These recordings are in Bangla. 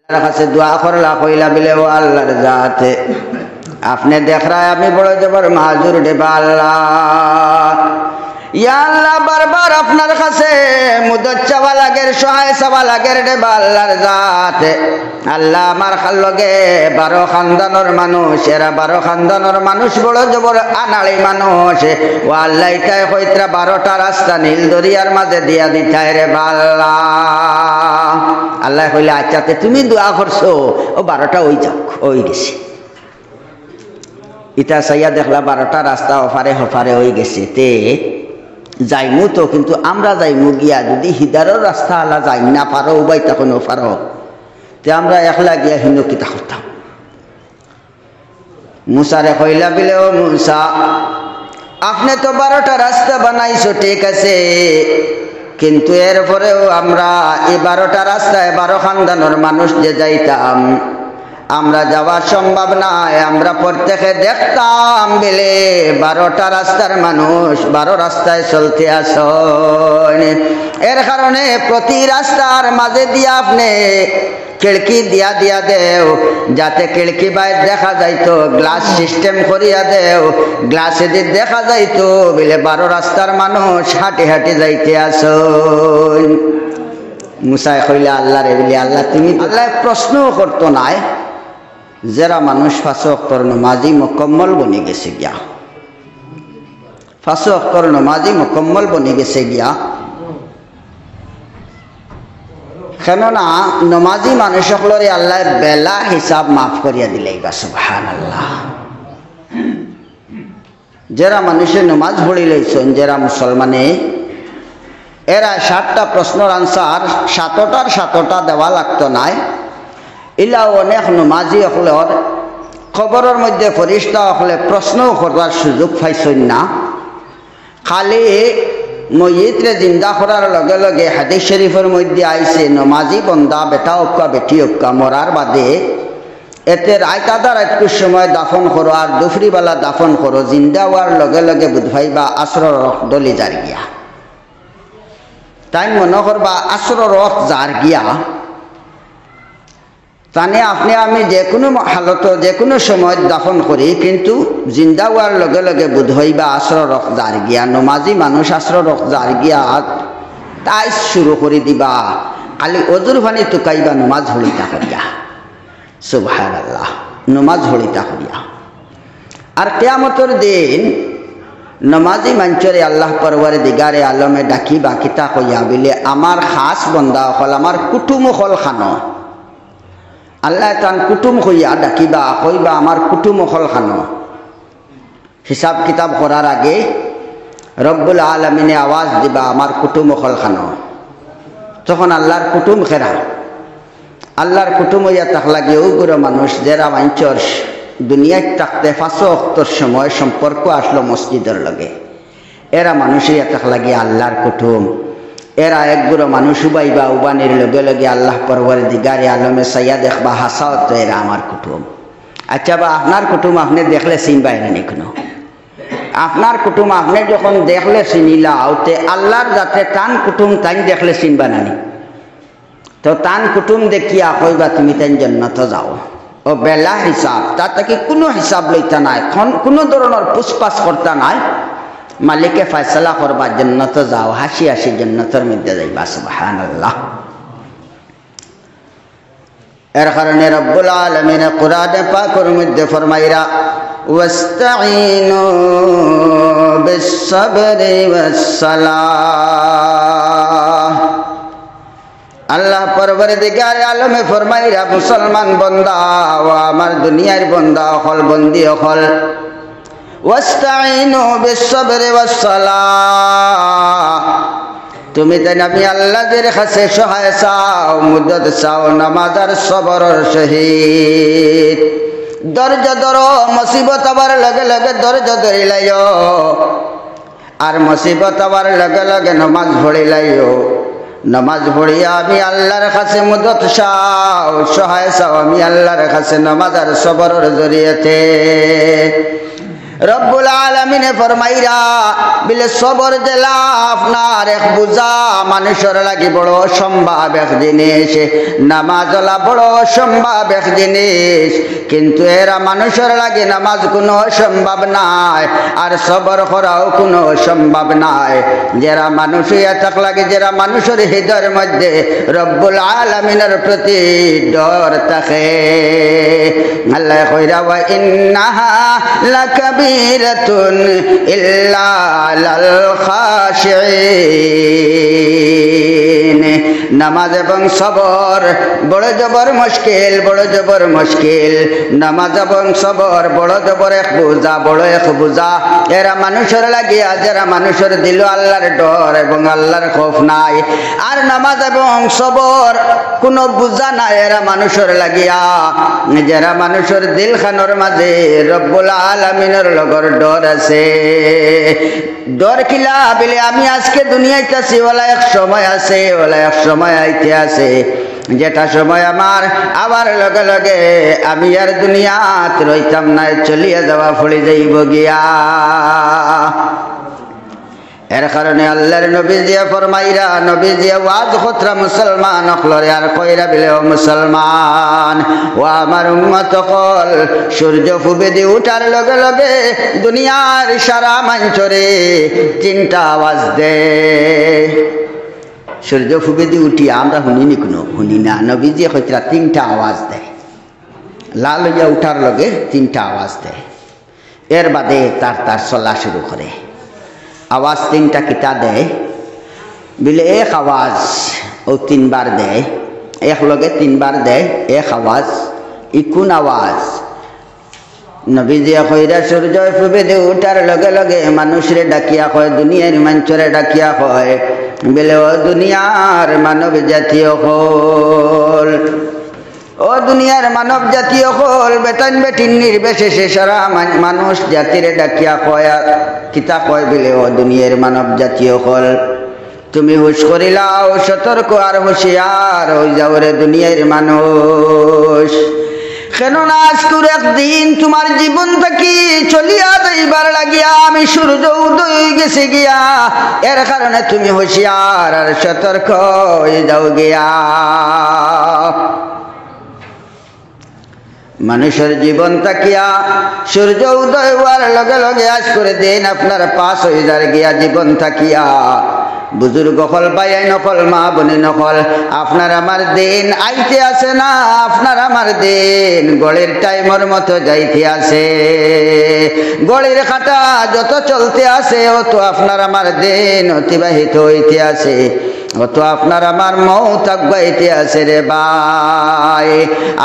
আল্লাহর কাছে দোয়া করলা কইলা বিলে ও আল্লাহর জাতে আপনি দেখ রায় আমি বড় জবর মাহুর দেবা আল্লাহ ইয়া আল্লাহ বারবার আপনার কাছে মুদত চাওয়া লাগের সহায় চাওয়া লাগের দেবা আল্লাহর জাতে আল্লাহ আমার লগে 12 খানদানোর মানুষ এরা 12 খানদানোর মানুষ বড় জবর আনাড়ি মানুষ ও আল্লাহ ইটাই কইত্রা 12টা রাস্তা নীল দরিয়ার মাঝে দিয়া দিতাই রে আল্লাহ আল্লাহ কইলে আচ্ছাতে তুমি দোয়া করছো ও 12টা ওই যাক ওই গেছে ইটা সাইয়া দেখলা 12টা রাস্তা ওপারে হপারে হয়ে গেছে তে যাইমু তো কিন্তু আমরা যাইমু গিয়া যদি হিদারও রাস্তা আল্লাহ যাই না পারো উবাই তখন পারো তে আমরা একলা গিয়া হিন্দু কিতা করতাম মুসারে কইলা বিলে ও মুসা আপনি তো 12টা রাস্তা বানাইছো ঠিক আছে কিন্তু এরপরেও আমরা এই 12টা রাস্তায় 12 খানদানোর মানুষ যে যাইতাম আমরা যাওয়া সম্ভব নয় আমরা প্রত্যেকে দেখতাম বেলে 12টা রাস্তার মানুষ 12 রাস্তায় চলতে আসেন এর কারণে প্রতি রাস্তার মাঝে দিয়ে আপনি খিড়কি দিয়া দিয়া দেও যাতে খিড়কি বাইরে দেখা যাইতো গ্লাস সিস্টেম করিয়া দেও গ্লাসে দিয়ে দেখা যাইতো বলে 12 রাস্তার মানুষ হাঁটি হাঁটি যাইতে আসেন মুসাই কইলে আল্লাহ রে বলে আল্লাহ তুমি আল্লাহ প্রশ্নও করতো নাই যারা মানুষ 5 ওয়াক্তের নামাজি মুকম্মল বনে গেছে গিয়া 5 ওয়াক্তের নামাজি মুকম্মল বনে গেছে গিয়া কেননা নমাজি মানুষ সকলরে আল্লাহ বেলা হিসাব মাফ করিয়া দিলেই বা সুবহানাল্লাহ যারা মানুষের নমাজ পড়ি লইছেন যারা মুসলমানে এরা 7টা প্রশ্নের আনসার 7টার দেওয়া লাগতো নাই ইলা অনেক নমাজি হকলের খবরের মধ্যে ফরিস্তা হকলে প্রশ্নও করার সুযোগ পাইছেন না খালি মইয়িতরে জিন্দা করার লগে লগে হাদিস শরীফের মধ্যে আইছে নমাজি বন্দা বেটা ওক্কা বেটি ওক্কা মরার বাদে এতে রাত আধা রাতকুর সময় দাফন করো আর দুফরিবেলা দাফন করো জিন্দা হওয়ার লগে লগে বুধভাইবা আসর রক দলি যার গিয়া তাই মনে করবা আসর রক যার গিয়া তানে আপনি আমি যে কোনো হালত যে কোনো সময় দাফন করি কিন্তু জিন্দা হওয়ার লগে লগে বোধ হইবা আসর রক যার গিয়া নমাজি মানুষ আসর রক যার গিয়া তাই শুরু করে দিবা খালি অজুর পানি টুকাইবা নমাজ হলিতা করিয়া সুবহানাল্লাহ নমাজ হলিতা করিয়া আর কিয়ামতের দিন নমাজি মঞ্চরে আল্লাহ পরওয়ারদিগারে আলমে ডাকিবা কিতা কইয়া বলে আমার খাস বন্দা হল আমার কুটুম হল খানো আল্লাহ তান কুটুম হইয়া ডাকিবা কইবা আমার কুটুম হল খানো হিসাব কিতাব করার আগে রব্বুল আলামিনে আওয়াজ দিবা আমার কুটুম হল খানো তখন আল্লাহর কুটুম খেরা আল্লাহর কুটুম হইয়া তাক লাগে ওগুলো মানুষ যারা মঞ্চর দুনিয়ায় থাকতে 5 ওয়াক্তের সময় সম্পর্ক আসলো মসজিদের লগে এরা মানুষের তাক লাগে আল্লাহর কুটুম এরা একগুলো মানুষ উবাইবা উবানির লগে লগে আল্লাহ পরওয়ারদিগারে আলমে সাইয়া দেখবা হাসাও তো এরা আমার কুটুম আচ্ছা বা আপনার কুটুম আপনি দেখলে চিনবাই না কোনো আপনার কুটুম আপনি যখন দেখলে চিনিলাও তে আল্লাহর যাতে টান কুটুম তাই দেখলে চিনবা নানি তো টান কুটুম দেখিয়া কইবা তুমি তাই জান্নাত যাও ও বেলা হিসাব তার থেকে কোনো হিসাব লইতা নাই কোনো ধরনের পুষ্পাস করতা নাই মালিকে ফয়সালা করবা জান্নাত যাও হাসি হাসি জান্নাতের মধ্যে যাইবা সুবহানাল্লাহ এর কারণে রব্বুল আলামিন কোরআনে পাকের মধ্যে ফরমাইরা ওয়াস্তাঈনু বিস-সাবরি ওয়াস-সালাহ আল্লাহ পরওয়ারদিগার আলমে ফরমাইরা মুসলমান বান্দা ও আমার দুনিয়ার বান্দা হল বন্দি হল ওয়াস্তাঈনু বিস-সাবরি ওয়াস-সালাহ তুমি তাই আমি আল্লাহর কাছে সহায় চাও মুদত চাও নামাজ আর সবরের সহিত ধৈর্য ধরো মুসিবত আবার লগে লগে ধৈর্য ধরি লাইও আর মুসিবত আবার লগে লগে নামাজ পড়ি লাইও নামাজ পড়িয়া আমি আল্লাহর কাছে মুদত চাও সহায় চাও আমি আল্লাহর কাছে নামাজ আর সবরের জরিয়তে রব্বুল আলামিনে ফরমাইরা বিলে সবর জেলা আপনার এক বুঝা মানুষের লাগি বড় অসম্ভব এক জিনিস, নামাজলা বড় অসম্ভব এক জিনিস, কিন্তু এরা মানুষের লাগি নামাজ কোনো অসম্ভব নাই আর সবর করাও কোনো অসম্ভব নাই। যারা মানুষ এত লাগে, যারা মানুষের হৃদয়ের মধ্যে রব্বুল আলামিনের প্রতি ডর থাকে, আল্লাহ কইরা ওয়া ইন্নাহা লাকাবীরাতুন ইল্লা আলাল খাশিঈন। নামাজ এবং সবর বড় জবর মুশকিল, বড় জবর মুশকিল। নামাজ এবং সবর বড় জবর এক বোঝা, বড় এক বোঝা। এরা মানুষের লাগিয়া, যারা মানুষের দিল আল্লাহর ডর এবং আল্লাহর খৌফ নাই, আর নামাজ এবং সবর কোনো বুঝা নাই এরা মানুষের লাগিয়া, যারা মানুষের দিল খানোর মাঝে রব্বুল আলামিনের লগর ডর আছে। ডর কিলা বলে আমি আজকে দুনিয়াতে আছি, ওলা এক সময় আছে, ওলা এক সময় আইতে আছে, যেটা সময় আমার আবার লগে লগে আমি আর দুনিয়াত রইতাম না, চলিয়া যাওয়া পড়ে যাইব গিয়া। এর কারণে আল্লাহর নবী যে ফরমাইরা, নবী যে ওয়াজ খতরা মুসলমান অকলরে আর কইরা বিলে ও মুসলমান ও আমার উম্মত কল, সূর্য ফুবে দিয়ে উঠার লগে লগে দুনিয়ার সারা মঞ্চরে তিনটা আওয়াজ দে। সূর্য ফুবে দিয়ে উঠি আমরা শুনিনি, কোনো শুনি না, নবী যে খতরা তিনটা আওয়াজ দেয়, লাল হইয়া উঠার লগে তিনটা আওয়াজ দেয়। এর বাদে তার তার চলা শুরু করে। আওয়াজ তিনটা কিতা দেয় বিলে এক আওয়াজ ও তিনবার দেয়, এক লগে তিনবার দেয় এক আওয়াজ। ইকুন আওয়াজ নবীজি কইরা সূর্য ফুবে দিয়ে উঠার লগে লগে মানুষরে ডাকিয়া কয়, দুনিয়ার মঞ্চরে ডাকিয়া কয় বিলে ও দুনিয়ার মানব জাতীয় হল, ও দুনিয়ার মানব জাতীয় হল, বেতন বেটিন নির্বিশেষে সারা মানুষ জাতিরে ডাকিয়া কয়, কিতা কয় বিলে ও দুনিয়ার মানব জাতীয় হল, তুমি হুশ করিলাও সতর্ক আর হুঁশিয়ার হই যাও রে দুনিয়ার মানুষ। কেননা আজকের একদিন তোমার জীবন থেকে চলিয়া যাইবার লাগিয়া আমি সূর্য উদয় গেছে গিয়া, এর কারণে তুমি হুঁশিয়ার আর সতর্ক হয়ে যাও গিয়া। মানুষের জীবন তাকিয়া সূর্য উদয় হওয়ার লগে লগে আজ করে দিন আপনার পাশ হয়ে যায় গিয়া জীবন থাকিয়া। বুজুর্গ হল ভাই নকল, মা বনে নকল, আপনার আমার দিন আইতে আসে না, আপনার আমার দিন গড়ের টাইমের মতো যাইতে আসে। গড়ের কাটা যত চলতে আসে অত আপনার আমার দিন অতিবাহিত হইতে আসে, অত আপনার আমার মৌত আগবাইতে আছে রে ভাই।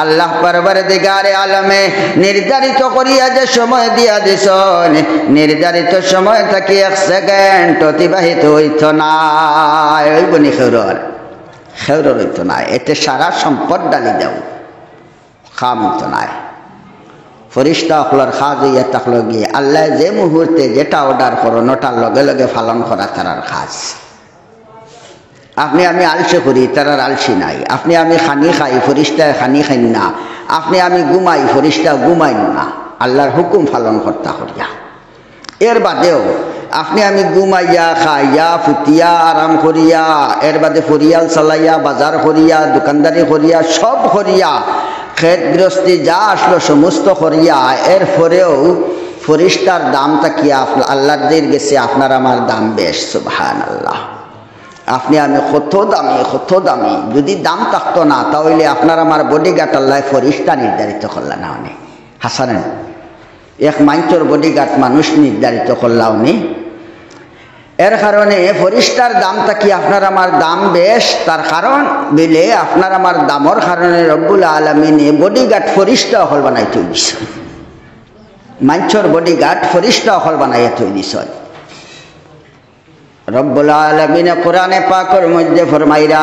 আল্লাহ পরবর্তীগারে আলমে নির্ধারিত করিয়া যে সময় দিয়া দিছেন, নির্ধারিত সময় থাকি এক সেকেন্ড অতিবাহিত হইত না, হইব নি খেউরর খেউরর হইত না, এতে সারা সম্পদ ডালি দেও খাম হইত নাই। ফরিস্তা অকলর খাজ হইয়া থাকল গিয়ে আল্লাহ যে মুহূর্তে যেটা অর্ডার করো নটার লগে লগে পালন করা তারার খাজ। আপনি আমি আলসে করি, তারার আলসি নাই। আপনি আমি খানি খাই, ফরিস্তায় খানি খাই না। আপনি আমি ঘুমাই, ফরিস্তা ঘুমাই না, আল্লাহর হুকুম পালন কর্তা করিয়া। এর বাদেও আপনি আমি ঘুমাইয়া খাইয়া ফুটিয়া আরাম করিয়া, এর বাদে পরিয়াল চালাইয়া বাজার করিয়া দোকানদারি করিয়া সব করিয়া খেত গৃহস্থী যা আসলো সমস্ত করিয়া, এরপরেও ফরিস্তার দাম তাকিয়া আল্লাহর দের গেছে আপনার আমার দাম বেশ। সুবহানাল্লাহ। আপনি আমি কত দামি, যদি দাম থাকতো না তাহলে আপনার আমার বডিগার্ড আল্লাহ ফরিস্তা নির্ধারিত করলা না অনেক হাসানেন, এক মাইন্টর বডিগার্ড মানুষ নির্ধারিত করলা উনি। এর কারণে ফরিস্তার দাম থাকি আপনার আমার দাম বেশ, তার কারণ বিলে আপনার আমার দামর কারণে রব্বুল আলামিনে বডিগার্ড ফরিস্তা হল বানাই তৈ দিছ, মাইন্টর বডিগার্ড ফরিস্তা হল বানাই তৈ দিছ। রব্বুল আলামিন কোরআনে পাকের মধ্যে ফরমাইরা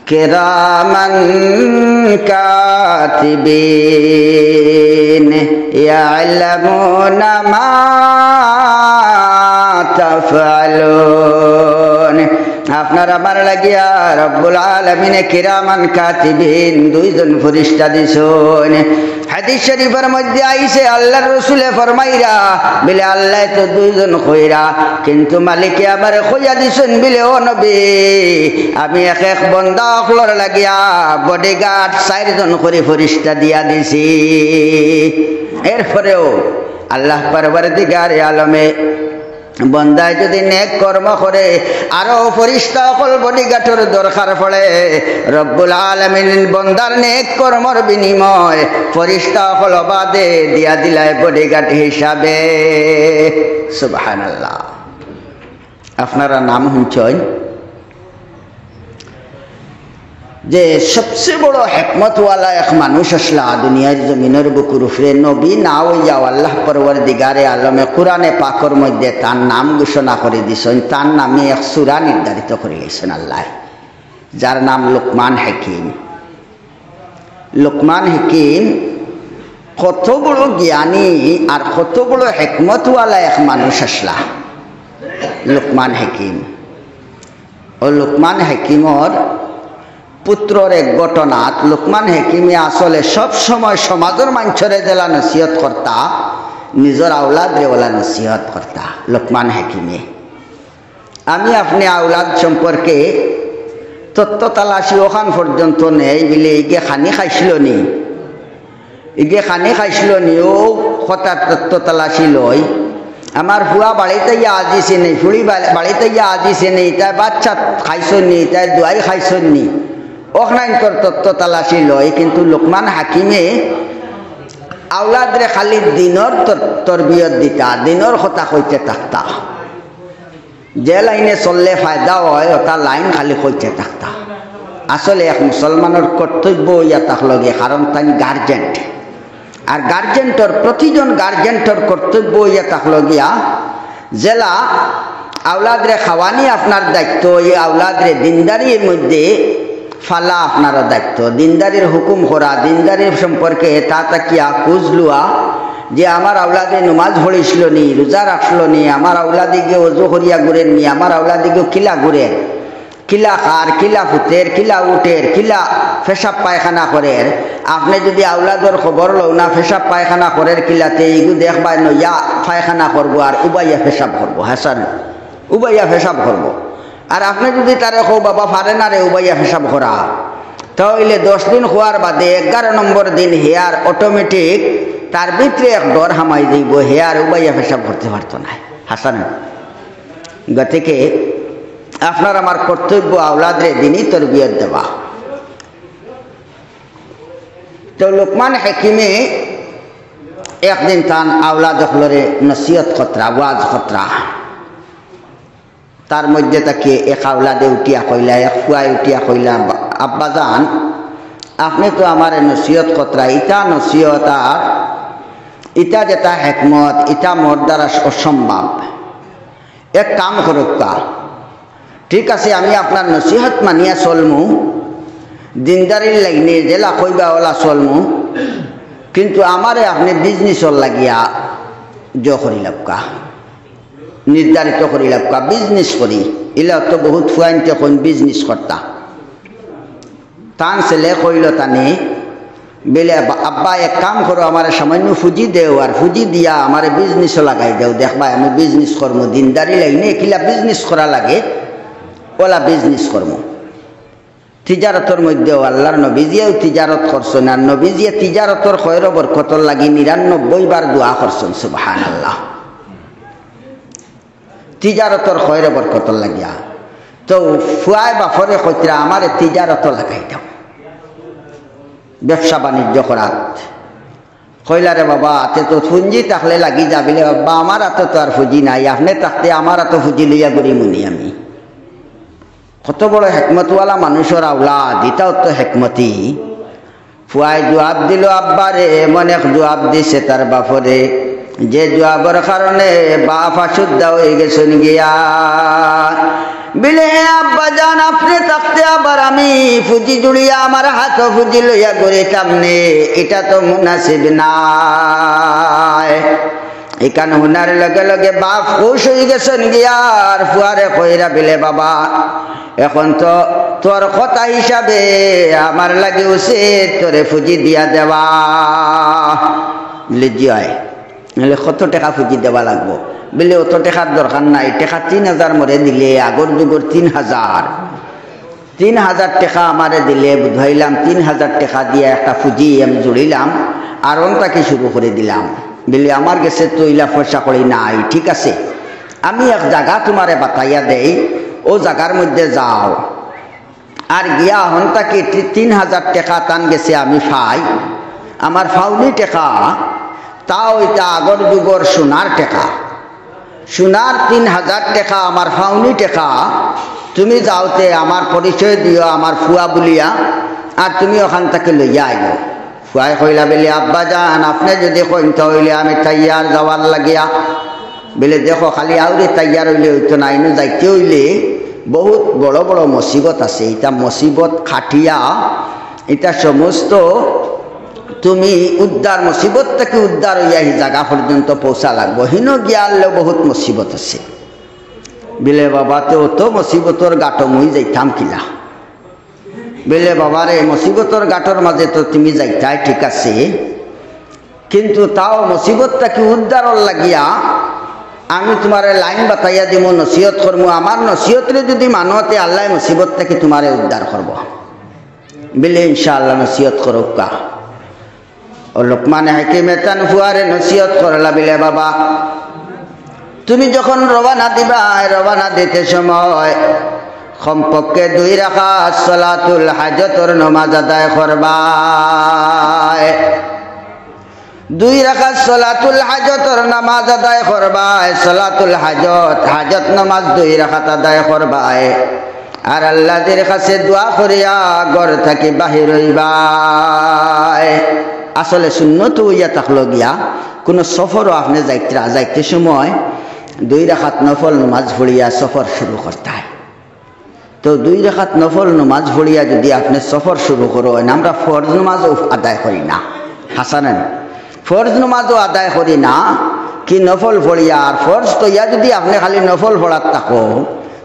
কিরামান কাতিবিন ইয়ালামুনা মা তাফআলুন। আপনার আমার লাগিয়া রব্বুল আলামিনে কিরামান কাতিবিন দুইজন ফরিস্তা দিছেন। হাদিস শরীফের মধ্যে আইছে আল্লাহর রাসূলে ফরমাইরা বলে আল্লাহ তো দুইজন কইরা কিন্তু মালিকে আবার কইয়া দিছেন বলে ও নবী আমি এক এক বান্দা হলর লাগিয়া বডিগার্ড 4 জন করে ফেরেশতা দিয়া দিছি। এরপরেও আল্লাহ পরবর্তীকারে আলমে বন্দায় যদি নেক কর্ম করে আরো ফেরেশতা সকল বডিগার্ডের দরকার পড়ে রব্বুল আলামিন বন্দার নেক কর্মর বিনিময় ফেরেশতা সকল বাদে দিয়া দিলায় বডিগার্ড হিসাবে। সুবহানাল্লাহ। আপনারা নাম শুনছেন যে সবচেয়ে বড় হিকমতওয়ালা এক মানুষ আসলা দুনিয়ার জমিনের বুকুর উপরে নবী না হইয়া আল্লাহ পরওয়ারদিগারে আলমে কোরআনে পাকর মধ্যে তার নাম ঘোষণা করে দিছেন। তার নামে এক সূরা নির্ধারিত করে গেছেন আল্লাহ, যার নাম লোকমান হাকিম। লোকমান হাকিম কত বড় জ্ঞানী আর কত বড় হিকমতওয়ালা এক মানুষ আসলা লোকমান হাকিম। ও লোকমান হাকিমর পুত্রর এক ঘটনাত লোকমান হাকিমে আসলে সব সময় সমাজের মানুষরে জেলা নসিহত করতা, নিজের আওলাদরে ওলা নসিহত করতা লোকমান হাকিমে। আমি আপনি আওলাদ সম্পর্কে তত্ত্ব তালাশি ওখান পর্যন্ত নেই বলে ইগে খানি খাইছিল নি, ইগে খানি খাইছিল নি ও হঠাৎ তত্ত্ব তালাশি লই আমার ফুয়া বাড়িতে ইয়া আজিছে নেই, ফুড়ি বাড়িতে ইয়া আজিছে নেই, তাই বাচ্চা খাইছন নি, তাই দোয়াই খাইছন নি, ওখানকার তত্ত্ব তালাশি লয়। কিন্তু লোকমান হাকিমে আওলাদরে খালি দিনর তরবিয়ত দিতা, দিনর কথা কইতে থাকতা, যে লাইনে চললে ফায়দা হয় ওটা লাইন খালি কইতে থাকতা। আসলে এক মুসলমানের কর্তব্য ইয়া থাকলগে, কারণ তাই গার্জেন্ট, আর গার্জেন্টর প্রতিজন গার্জেন্টর কর্তব্য ইয়া থাকলগিয়া জেলা আওলাদরে খাওয়ানি আপনার দায়িত্ব, এই আওলাদরে দিনদারির মধ্যে ফালা আপনার দায়িত্ব, দিনদারির হুকুম করা, দিনদারির সম্পর্কে তা তাকিয়া খোঁজ লওয়া যে আমার আওলাদে নমাজ পড়িছিল নি, রোজা রাখছিল নি, আমার আওলাদিকে ওজু করিয়া ঘুরেন নি, আমার আওলাদিকে কিলা ঘুরেন, কিলা খার, কিলা ফুটের, কিলা উঠের, কিলা পেশাব পায়খানা করের। আপনি যদি আওলাদর খবর লও না পেশাব পায়খানা করের কিলাতে এইগু দেখবাই নইয়া পায়খানা করবো আর উবাইয়া পেশাব করবো, হাসান উবাইয়া পেশাব করবো। আর আপনি যদি তারে কো বাবা পারে না রে উবাইয়া পেশাব করা, তাহলে 10 দিন হওয়ার বাদে 11 নম্বর দিন হেয়ার অটোমেটিক তার ভিতরে এক ডর হামাই যাইব, হেয়ার উবাইয়া পেশাব করতে পারতো না। হাসান গতিকে আপনার আমার কর্তব্য আওলাদরে দিনই তরবিয়ত দেওয়া। তো লোকমান হাকিমে একদিন তান আওলাদ হলরে নসিহত খতরা, ওয়াজ খতরা, তার মধ্যে তাকে এক আওলাদে উঠিয়া কইলা, এক ফুয়ায় উঠিয়া কইলা আব্বাজান আপনি তো আমার নসিহত খতরা, ইটা নসিহত আর ইটা যেটা হেকমত ইটা মোর দ্বারা অসম্ভব, এক কাম করুকা, ঠিক আছে আমি আপনার নসিহত মানিয়া চলমু, দিনদারির লাইনে জেলা কইবা ওলা চলমু, কিন্তু আমারে আপনি বিজনেসর লাগিয়া করি লাভকা, নির্ধারিত করি লাভকা, বিজনেস করি। ইলা তো বহুত ফুয়াইনতে কোন বিজনেস করতা। তান ছেলে কইল তানি বেলে আব্বা এক কাম করো, আমার সামান্য ফুজি দেও, আর ফুজি দিয়া আমার বিজনেসও লাগাই দেও, দেখবা আমি বিজনেস করবো, দিনদারি লাইনে কিলা বিজনেস করা লাগে ওলা বিজনেস করবো। তিজারতর মধ্যেও আল্লাহর নবীজিয়াও তিজারত করছেন, আর নবীজিয়া তিজারতর খয়র বরকতর লাগি 99 বার দোয়া করছেন। সুবহানাল্লাহ। তিজারতর খয়র বরকতর লাগিয়া তো ফুয়াই বাফরে কইতরা আমার তিজারত লাগাই দাও, ব্যবসা বাণিজ্য করাত। কইলারে বাবা হাতে তো ফুঞ্জি থাকলে লাগি যাবিলে, বাবা আমার হাতে তো আর ফুজি নাই, আপনি থাকতে আমার হাতে ফুজি লইয়া করি মুনি আমি। কত বড় হেকমতওয়ালা মানুষের আওলাদ, এটাও তো হেকমতি। ফুয়াই জবাব দিল আব্বারে, এমন এক জবাব দিছে তার বাপরে, যে জবাবের কারণে বাপ আশুদ্ধা হয়ে গেছেন গিয়া। বিলে আব্বা জান আপনি থাকতে আবার আমি ফুজি জুড়িয়া আমার হাত ফুজি লইয়া করে সামনে, এটা তো মুনাসিব নাই। এখান হুনার লগে লগে বাপ খুশ হয়ে গেছেন গিয়ার ফুয়ারে কইরা বিলে বাবা এখন তো তোর কথা হিসাবে আমার লাগে উচিত তোরে ফুজি দিয়া দেওয়া বলে জি হয় নাহলে কত টাকা ফুজি দেওয়া লাগবো বলে অত টাকার দরকার নাই টাকা 3000 মরে দিলে আগর যুগর 3000 টাকা আমারে দিলে বুঝাইলাম 3000 টাকা দিয়ে একটা ফুজি আমি জুড়িলাম আর অনটাকে শুরু করে দিলাম বলে আমার কাছে তো ইলা পয়সা করি নাই ঠিক আছে আমি এক জায়গা তোমারে বাতাইয়া দেই ও জায়গার মধ্যে যাও আর গিয়া হনটাকে 3000 টাকা টান গেছে আমি পাই আমার ফাউনি টাকা তাও এটা আগর যুগর সোনার টাকা সোনার 3000 টাকা আমার ফাউনি টাকা তুমি যাওতে আমার পরিচয় দিও আমার ফুয়া বলিয়া আর তুমি ওখান থেকে লইয়া আইও ফুয়াই কইলা বলে আব্বা যান আপনি যদি কইতে হইলে আমি তৈয়ার যাওয়ার লাগিয়া বলে দেখো খালি আউরে তৈয়ার হইলে হইতো না ইনু যাইতে হইলে বহুত বড় বড় মুসিবত আছে এটা মুসিবত খাটিয়া এটা সমস্ত তুমি উদ্ধার মুসিবত থেকে উদ্ধার হইয়া এই জায়গা পর্যন্ত পৌঁছা লাগবো হিনো গিয়ালেও বহুত মুসিবত আছে বিলে বাবা তো মুসিবতর গাটো মুই যাইতাম কিলা বলে বাবারে মুসিবতর গাটোর মাঝে তো তুমি যাইতাই ঠিক আছে কিন্তু তাও মুসিবতটাকে উদ্ধারর লাগিয়া আমি তোমারে লাইন বাতাইয়া দিব নসিহত করবো আমার নসিহতরে যদি মানতে আল্লাহ মুসিবতটাকে তোমারে উদ্ধার করব বলে ইনশাআল্লাহ নসিহত করুক কা ও লোকমান হাকিমে তান ফুয়ারে নসিহত করলা বলে বাবা তুমি যখন রওনা দিবা রওনা দিতে সময় কমপক্ষে 2 রাকাত সালাতুল হাজতর নামাজ আদায় করবা 2 রাকাত সালাতুল হাজতর নামাজ আদায় করবা সালাতুল হাজত নামাজ 2 রাকাত আদায় করবা আর আল্লাহর কাছে দোয়া করিয়া ঘর থেকে বাহির হইবা আসলে সুন্নত হইয়া থাকলো গিয়া কোন সফরও আপনি যাইতে সময় 2 রাকাত নফল নামাজ পড়িয়া সফর শুরু করতে হয় তো 2 রাকাত নফল নামাজ পড়িয়া যদি আপনি সফর শুরু করেন আমরা ফরজ নামাজও আদায় করি না হাসানেন ফরজ নামাজও আদায় করি না কি নফল পড়িয়া আর ফরজ তো ইয়া যদি আপনি খালি নফল পড়ার থাকো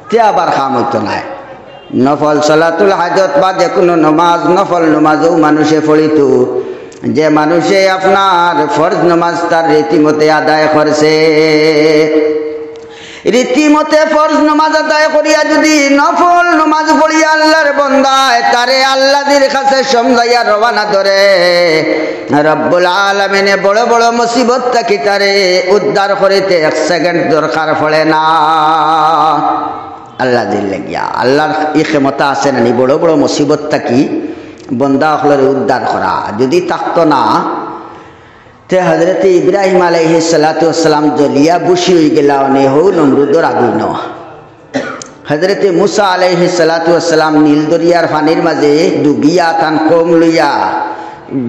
তে আবার কাম হইতো না নফল সালাতুল হাজত বা যে কোনো নমাজ নফল নমাজও মানুষে পড়িত যে মানুষে আপনার ফরজ নামাজ তার রীতিমতে আদায় করছে রীতিমতে ফরজ নামাজ আদায় করিয়া যদি নফল নামাজ পড়িয়া আল্লাহর বান্দায় তারে আল্লাহর কাছে সমঝাইয়া রওনা ধরে রব্বুল আলামিনে বড় বড় মুসিবত থেকে তারে উদ্ধার করিতে 1 সেকেন্ড দরকার পড়ে না আল্লাহ দিলে গিয়া আল্লাহর এই ক্ষমতা আছে না বড় বড় মুসিবত থেকে বন্দা হলের উদ্ধার করা যদি থাকতো না তে হযরত ইব্রাহিম আলাইহিস সালাতু ওয়াসসালাম জলিয়া বুশি হয়ে গেলা নে হো নমরুদর আগুন হযরত মুসা আলাইহিস সালাতু ওয়াসসালাম নীল দরিয়ার পানির মাঝে ডুবিয়া তান কম লইয়া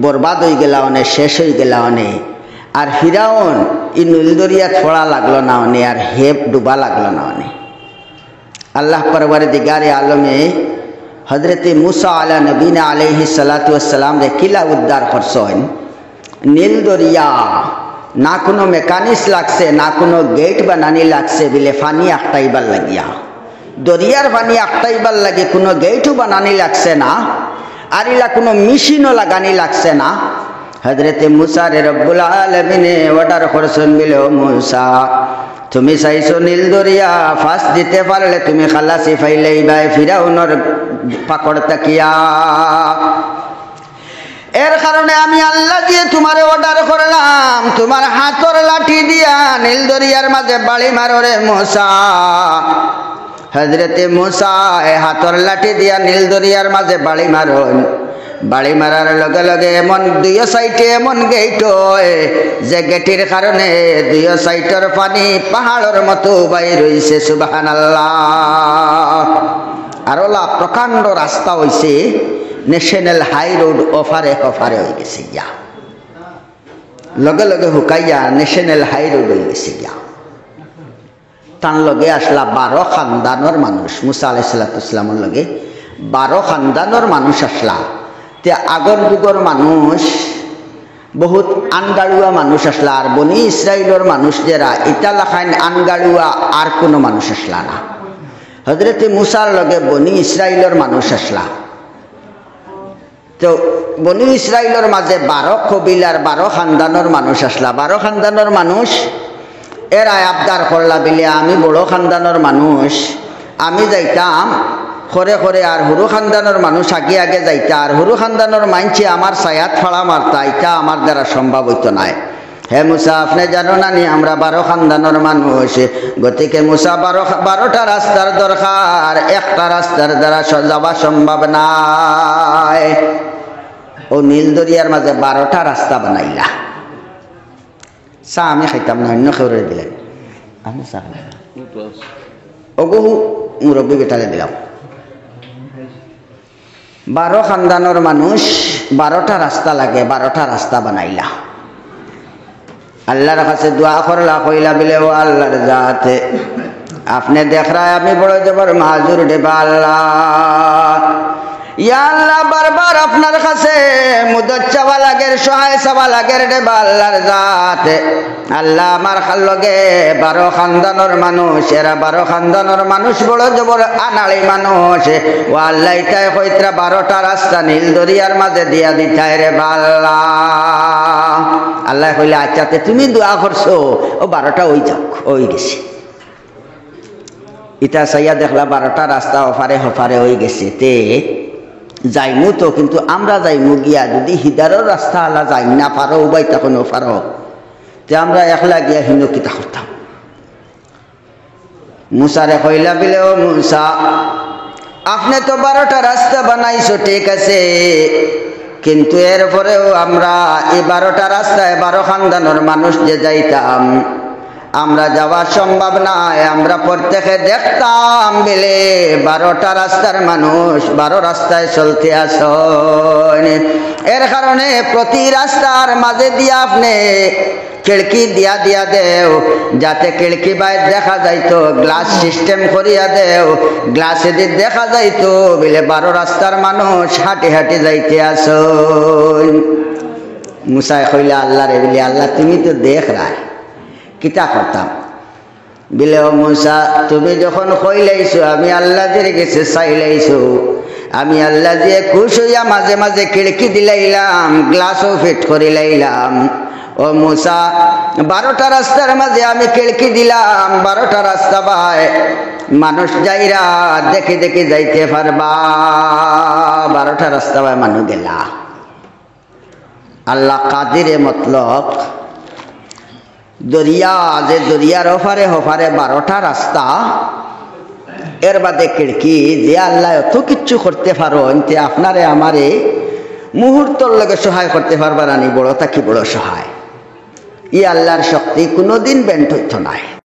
বরবাদ হয়ে গেলা নে শেষ হয়ে গেলা নে আর ফিরাউন এই নীল দরিয়া ছোড়া লাগলো না নে আর হেপ ডুবা লাগলো না নে আল্লাহ পরওয়ারদিগারে আলমে হযরত মুসা আলা নবীনা আলাইহিস সালাতু ওয়াসসালাম রে কিলা উদ্ধার করছেন নীল দরিয়া না কোনো মেকানিক্স লাগছে না কোনো গেট বানানি লাগছে বলে পানি আটটাইবার লাগিয়া দরিয়ার পানি আটটাইবার লাগে কোনো গেটও বানানি লাগছে না আর ইলা কোনো মেশিনও লাগানি লাগছে না হযরত মুসা রে রব্বুল আলামিনে অর্ডার করছেন বলে ও মুসা তুমি চাইছো নীল দরিয়া ফাঁস দিতে পারলে তুমি খালাসি ফাইলেই বাই ফিরাউনের পাকড় তাকিয়া এর কারণে আমি আল্লাহ দিয়ে তোমারে অর্ডার করলাম তোমার হাতর লাঠি দিয়া নীল দরিয়ার মাঝে বাড়ি মারো রে মুসা হযরত মুসা হাতর লাঠি দিয়া নীল দরিয়ার মাঝে বাড়ি মারো বাড়ি মারার লগে লগে এমন 2 সাইডে এমন গেট হয় যে গেটের কারণে 2 সাইডের পানি পাহাড়ের মতো বাইর হইছে সুবহানাল্লাহ আর ওলা প্রকাণ্ড রাস্তা হইছে ন্যাশনাল হাই রোড অফারে হয়ে গেছে গিয়া লগে লগে হুকাইয়া ন্যাশনাল হাই রোড হয়ে গেছে গিয়া তার লগে আসলা 12 খানদানোর মানুষ মুসা আলাইহিস সালামের লগে 12 খানদানোর মানুষ আসলা তে আগর যুগর মানুষ বহুত আনগাড়ুয়া মানুষ আসলা, আর বনি ইসরায়েলের মানুষ যারা ইটা লাখাইন আনগাড়ুয়া আর কোনো মানুষ আসলা না। হজরতে মুসার লগে বনি ইসরায়েলের মানুষ আসলা। তো বনি ইসরায়েলের মাঝে 12 কবিলার 12 খানদানোর মানুষ আসলা। 12 খানদানোর মানুষ এরা আবদার করলা বিলে আমি বড় খানদানোর মানুষ, আমি যাইতাম করে করে, আর হুরু খানদানোর মানুষ আগে আগে যাইতা, আর হুরু খানদানোর মানছে আমার ছায়াত ফাড়া মারতা, এটা আমার দ্বারা সম্ভব হইতো নাই। হে মুসা, আপনি জানো না নি আমরা 12 খানদানোর মানুষ, গতিকে মুসা 12টা রাস্তার দরকার, একটা রাস্তার দ্বারা যাওয়া সম্ভব নাই। ও নীল দরিয়ার মাঝে 12টা রাস্তা বানাইলা। চা আমি খাইতাম না, অন্য খেউরে দিলেন, আমি চা ওগু মুরব্বী বেটারে দিলাম। 12 খানদানোর মানুষ, 12টা রাস্তা লাগে, 12টা রাস্তা বানাইলা। আল্লাহর কাছে দোয়া করলা, কইলা বিলে ও আল্লাহর জাতে আপনি দেখ রায় আমি বড় জবর মাহুর দেবা আল্লাহ, ইয়া আল্লাহ বারবার আপনার কাছে মুদত চাওয়া লাগের, সহায় চাওয়া লাগের দেবা আল্লাহর জাতে। আল্লাহ আমার লগে 12 খানদানোর মানুষ, এরা 12 খানদানোর মানুষ বড় জবর আনাড়ি মানুষ। ও আল্লাহ ইটাই কইত্রা 12টা রাস্তা নীল দরিয়ার মাঝে দিয়া দিতাই রে বাল্লা। আল্লাহ কইলে আচ্ছাতে তুমি দোয়া করছো, ও 12টা ওই যাক, ওই গেছে। ইটা চাইয়া দেখলা 12টা রাস্তা হফারে হফারে হয়ে গেছে। তে যাইমু তো, কিন্তু আমরা যাইমু গিয়া যদি হিদারও রাস্তা আল্লাহ যাই না পারো, উবাই তখন পারো, তে আমরা একলা গিয়া হিন্দু কিতা করতাম। মুসারে কইলা বিলে ও মুসা, আপনি তো 12টা রাস্তা বানাইছো ঠিক আছে, কিন্তু এরপরেও আমরা এই 12টা রাস্তায় 12 খানদানোর মানুষ যে যাইতাম, আমরা যাওয়া সম্ভব নয়। আমরা প্রত্যেকে দেখতাম বেলে 12টা রাস্তার মানুষ 12 রাস্তায় চলতে আসেন। এর কারণে প্রতি রাস্তার মাঝে দিয়া আপনি খিড়কি দিয়া দিয়া দেও, যাতে খিড়কি বাইর দেখা যাইতো, গ্লাস সিস্টেম করিয়া দেও, গ্লাসে দিয়ে দেখা যাইতো বলে 12 রাস্তার মানুষ হাঁটি হাঁটি যাইতে আসেন। মুসাই কইলা আল্লাহ রে, বলে আল্লাহ তুমি তো দেখ রায় কিতা করতাম। বিলে ও মুসা, তুমি যখন কইলাইছো আমি আল্লাহ দিয়ে গেছে চাইলাইছো, আমি আল্লাহ দিয়ে খুশ হইয়া মাঝে মাঝে খিড়কি দিলাইলাম, গ্লাসও ফিট করে লাইলাম। ও মুসা, 12টা রাস্তার মাঝে আমি খিড়কি দিলাম, 12টা রাস্তা ভাই মানুষ যাইরা দেখে দেখে যাইতে পারবা, 12টা রাস্তা ভাই মানুষ গেলা। আল্লাহ কাদিরে মতলব দরিয়া, যে দরিয়ার ওপারে ওপারে 12টা রাস্তা, এর বাদে খিড়কি, যে আল্লাহ এত কিচ্ছু করতে পারো, এতে আপনারে আমারে মুহূর্তর লগে সহায় করতে পারবার আনি, বড় থাকি বড় সহায়। ই আল্লাহর শক্তি কোনোদিন বেন্ট হইত নাই।